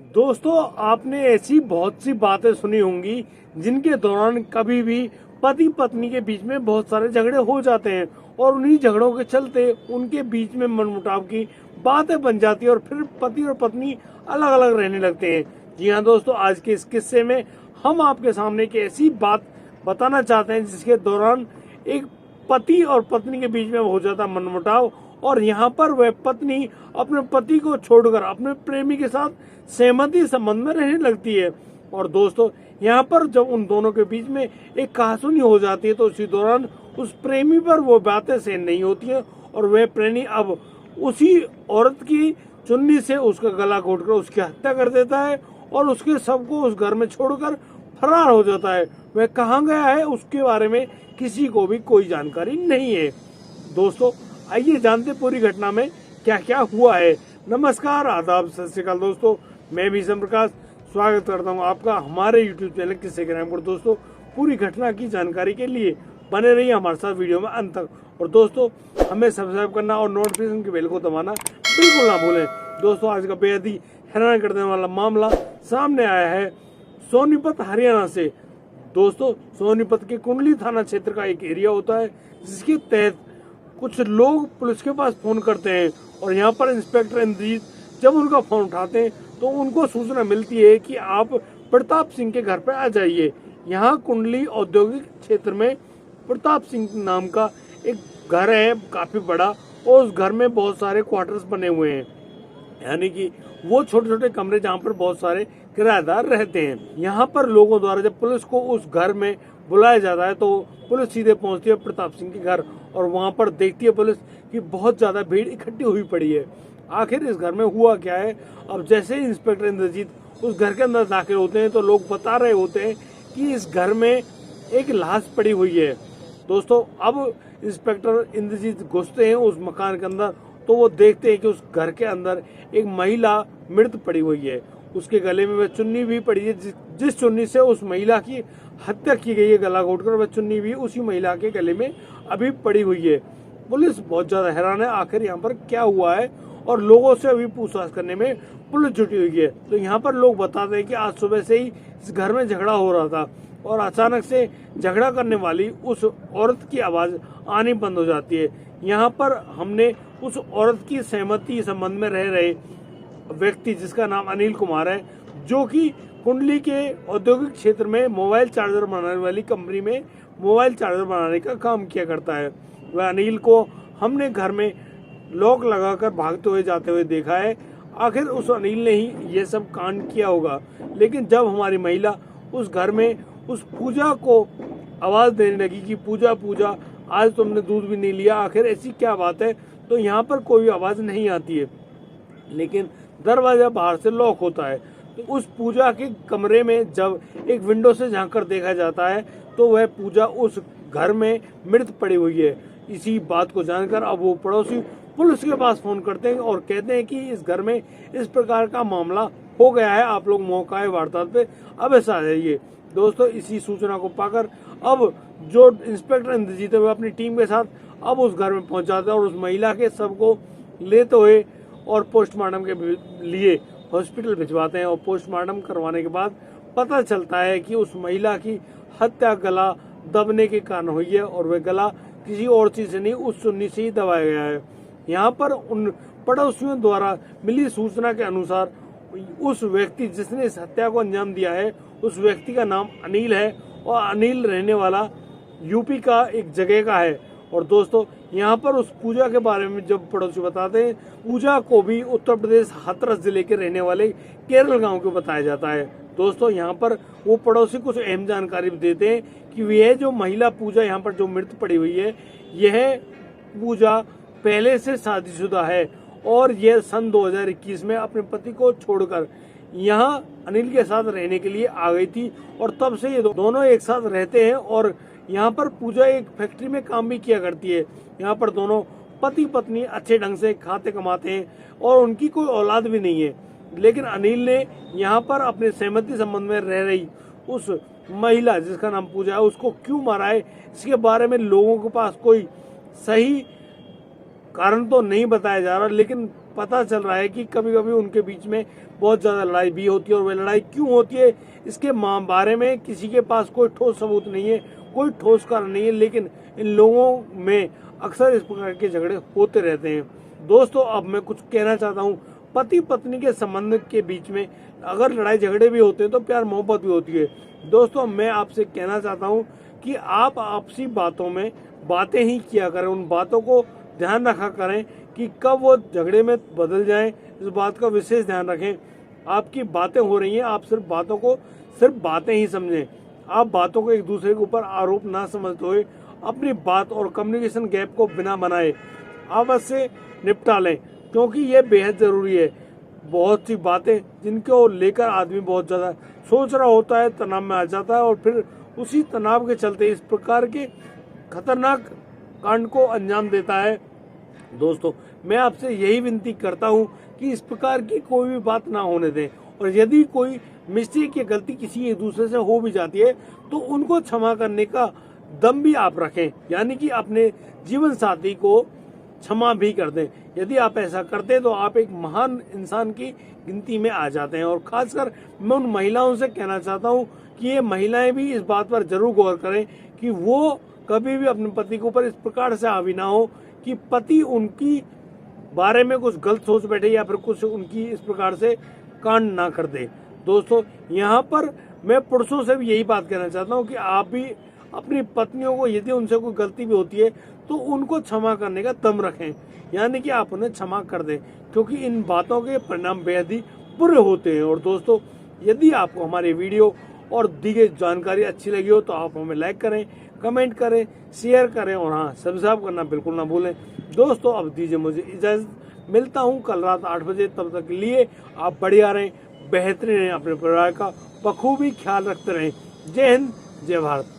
दोस्तों, आपने ऐसी बहुत सी बातें सुनी होंगी जिनके दौरान कभी भी पति पत्नी के बीच में बहुत सारे झगड़े हो जाते हैं और उन्हीं झगड़ों के चलते उनके बीच में मनमुटाव की बातें बन जाती है और फिर पति और पत्नी अलग अलग रहने लगते हैं। जी हाँ दोस्तों, आज के इस किस्से में हम आपके सामने एक ऐसी बात बताना चाहते हैं जिसके दौरान एक पति और पत्नी के बीच में हो जाता मनमुटाव और यहाँ पर वह पत्नी अपने पति को छोड़कर अपने प्रेमी के साथ सहमति संबंध में रहने लगती है। और दोस्तों, यहाँ पर जब उन दोनों के बीच में एक कहासुनी हो जाती है तो उसी दौरान उस प्रेमी पर वो बातें सहन नहीं होती है और वह प्रेमी अब उसी औरत की चुन्नी से उसका गला घोटकर उसकी हत्या कर देता है और उसके शव को उस घर में छोड़कर फरार हो जाता है। वह कहाँ गया है उसके बारे में किसी को भी कोई जानकारी नहीं है। दोस्तों, आइए जानते पूरी घटना में क्या क्या हुआ है। नमस्कार, आदाब, सत श्री अकाल दोस्तों, मैं भी प्रकाश स्वागत करता हूं आपका हमारे YouTube चैनल किस्से क्राइम पर। दोस्तों, पूरी घटना की जानकारी के लिए बने रहिए हमारे साथ वीडियो में अंत तक। और दोस्तों, हमें सब्सक्राइब करना और नोटिफिकेशन की बेल को दबाना बिल्कुल ना भूलें। दोस्तों, आज का बेहद ही हैरान कर देने वाला मामला सामने आया है सोनीपत हरियाणा से। दोस्तों, सोनीपत के कुंडली थाना क्षेत्र का एक एरिया होता है जिसके तहत कुछ लोग पुलिस के पास फोन करते हैं और यहाँ पर इंस्पेक्टर इंद्रजीत जब उनका फोन उठाते हैं तो उनको सूचना मिलती है कि आप प्रताप सिंह के घर पर आ जाइए। यहाँ कुंडली औद्योगिक क्षेत्र में प्रताप सिंह नाम का एक घर है काफी बड़ा और उस घर में बहुत सारे क्वार्टर्स बने हुए हैं, यानी कि वो छोटे छोटे कमरे जहाँ पर बहुत सारे किराएदार रहते हैं। यहाँ पर लोगों द्वारा जब पुलिस को उस घर में बुलाया जाता है तो पुलिस सीधे पहुंचती है प्रताप सिंह के घर और वहां पर देखती है पुलिस कि बहुत ज्यादा भीड़ इकट्ठी हुई पड़ी है। आखिर इस घर में हुआ क्या है? अब जैसे ही इंस्पेक्टर इंद्रजीत उस घर के अंदर दाखिल होते हैं तो लोग बता रहे होते हैं कि इस घर में एक लाश पड़ी हुई है। दोस्तों, अब इंस्पेक्टर इंद्रजीत घुसते हैं उस मकान के अंदर तो वो देखते हैं कि उस घर के अंदर एक महिला मृत पड़ी हुई है। उसके गले में वह चुन्नी भी पड़ी है जिस चुन्नी से उस महिला की हत्या की गई है, गला घोटकर वह चुन्नी भी उसी महिला के गले में अभी पड़ी हुई है। पुलिस बहुत ज्यादा हैरान है आखिर यहाँ पर क्या हुआ है और लोगों से अभी पूछताछ करने में पुलिस जुटी हुई है। तो यहाँ पर लोग बताते हैं कि आज सुबह से ही इस घर में झगड़ा हो रहा था और अचानक से झगड़ा करने वाली उस औरत की आवाज आनी बंद हो जाती है। यहाँ पर हमने उस औरत की सहमति संबंध में रह रहे व्यक्ति जिसका नाम अनिल कुमार है, जो कि कुंडली के औद्योगिक क्षेत्र में मोबाइल चार्जर बनाने वाली कंपनी में मोबाइल चार्जर बनाने का काम किया करता है। वह अनिल को हमने घर में लॉक लगाकर भागते हुए जाते हुए देखा है। आखिर उस अनिल ने ही ये सब कांड किया होगा। लेकिन जब हमारी महिला उस घर में उस पूजा को आवाज देने लगी कि पूजा पूजा, आज तुमने दूध भी नहीं लिया, आखिर ऐसी क्या बात है, तो यहाँ पर कोई आवाज नहीं आती है। लेकिन दरवाजा बाहर से लॉक होता है। तो उस पूजा के कमरे में जब एक विंडो से झांककर देखा जाता है तो वह पूजा उस घर में मृत पड़ी हुई है। इसी बात को जानकर अब वो पड़ोसी पुलिस के पास फोन करते हैं और कहते हैं कि इस घर में इस प्रकार का मामला हो गया है, आप लोग मौका वारदात पे अवश्य आ जाइए। दोस्तों, इसी सूचना को पाकर अब जो इंस्पेक्टर इंद्रजीत है वह अपनी टीम के साथ अब उस घर में पहुंच जाते हैं और उस महिला के शव को लेते हुए और पोस्टमार्टम के लिए हॉस्पिटल भिजवाते हैं। और पोस्टमार्टम करवाने के बाद पता चलता है कि उस महिला की हत्या गला दबने के कारण हुई है और वह गला किसी और चीज से नहीं, उस चुन्नी से ही दबाया गया है। यहाँ पर उन पड़ोसियों द्वारा मिली सूचना के अनुसार उस व्यक्ति जिसने इस हत्या को अंजाम दिया है उस व्यक्ति का नाम अनिल है और अनिल रहने वाला यूपी का एक जगह का है। और दोस्तों, यहाँ पर उस पूजा के बारे में जब पड़ोसी बताते हैं, पूजा को भी उत्तर प्रदेश हाथरस जिले के रहने वाले केरल गांव को बताया जाता है। दोस्तों, यहाँ पर वो पड़ोसी कुछ अहम जानकारी भी देते हैं कि यह जो महिला पूजा यहाँ पर जो मृत पड़ी हुई है, यह पूजा पहले से शादीशुदा है और यह सन 2021 में अपने पति को छोड़कर यहाँ अनिल के साथ रहने के लिए आ गई थी और तब से ये दोनों एक साथ रहते हैं और यहाँ पर पूजा एक फैक्ट्री में काम भी किया करती है। यहाँ पर दोनों पति पत्नी अच्छे ढंग से खाते कमाते हैं और उनकी कोई औलाद भी नहीं है। लेकिन अनिल ने यहाँ पर अपने सहमति संबंध में रह रही उस महिला जिसका नाम पूजा है उसको क्यों मारा है, इसके बारे में लोगों के पास कोई सही कारण तो नहीं बताया जा रहा, लेकिन पता चल रहा है कि कभी कभी उनके बीच में बहुत ज्यादा लड़ाई भी होती है, और वह लड़ाई क्यों होती है इसके बारे में किसी के पास कोई ठोस सबूत नहीं है, कोई ठोस कारण नहीं है, लेकिन इन लोगों में अक्सर इस प्रकार के झगड़े होते रहते हैं। दोस्तों, अब मैं कुछ कहना चाहता हूँ। पति पत्नी के संबंध के बीच में अगर लड़ाई झगड़े भी होते हैं तो प्यार मोहब्बत भी होती है। दोस्तों, मैं आपसे कहना चाहता हूँ कि आप आपसी बातों में बातें ही किया करें, उन बातों को ध्यान रखा करें कि कब वो झगड़े में बदल जाएं, इस बात का विशेष ध्यान रखें। आपकी बातें हो रही हैं, आप सिर्फ बातों को सिर्फ बातें ही समझें। आप बातों को एक दूसरे के ऊपर आरोप ना समझते हुए अपनी बात और कम्युनिकेशन गैप को बिना बनाए आपस से निपटा लें, क्योंकि ये बेहद जरूरी है। बहुत सी बातें जिनको लेकर आदमी बहुत ज्यादा सोच रहा होता है, तनाव में आ जाता है, और फिर उसी तनाव के चलते इस प्रकार के खतरनाक कांड को अंजाम देता है। दोस्तों, मैं आपसे यही विनती करता हूं कि इस प्रकार की कोई भी बात ना होने दें, और यदि कोई मिस्टेक या गलती किसी एक दूसरे से हो भी जाती है तो उनको क्षमा करने का दम भी आप रखें, यानी कि अपने जीवन साथी को क्षमा भी कर दें। यदि आप ऐसा करते हैं तो आप एक महान इंसान की गिनती में आ जाते हैं। और खासकर मैं उन महिलाओं से कहना चाहता हूं कि ये महिलाएं भी इस बात पर जरूर गौर करें कि वो कभी भी अपने पति के ऊपर इस प्रकार से हावी ना हो कि पति उनकी बारे में कुछ गलत सोच बैठे या फिर कुछ उनकी इस प्रकार से कांड ना कर दे। दोस्तों, यहाँ पर मैं पुरुषों से भी यही बात कहना चाहता हूँ कि आप भी अपनी पत्नियों को यदि उनसे कोई गलती भी होती है तो उनको क्षमा करने का दम रखें, यानी कि आप उन्हें क्षमा कर दें, क्योंकि इन बातों के परिणाम बेहद ही बुरे होते हैं। और दोस्तों, यदि आपको हमारी वीडियो और दी गई जानकारी अच्छी लगी हो तो आप हमें लाइक करें, कमेंट करें, शेयर करें, और हाँ, सब्सक्राइब करना बिल्कुल ना भूलें। दोस्तों, अब दीजिए मुझे इजाजत, मिलता हूँ कल रात 8 बजे। तब तक के लिए आप बढ़िया रहें, बेहतरीन रहें, अपने परिवार का बखूबी ख्याल रखते रहें। जय हिंद, जय भारत।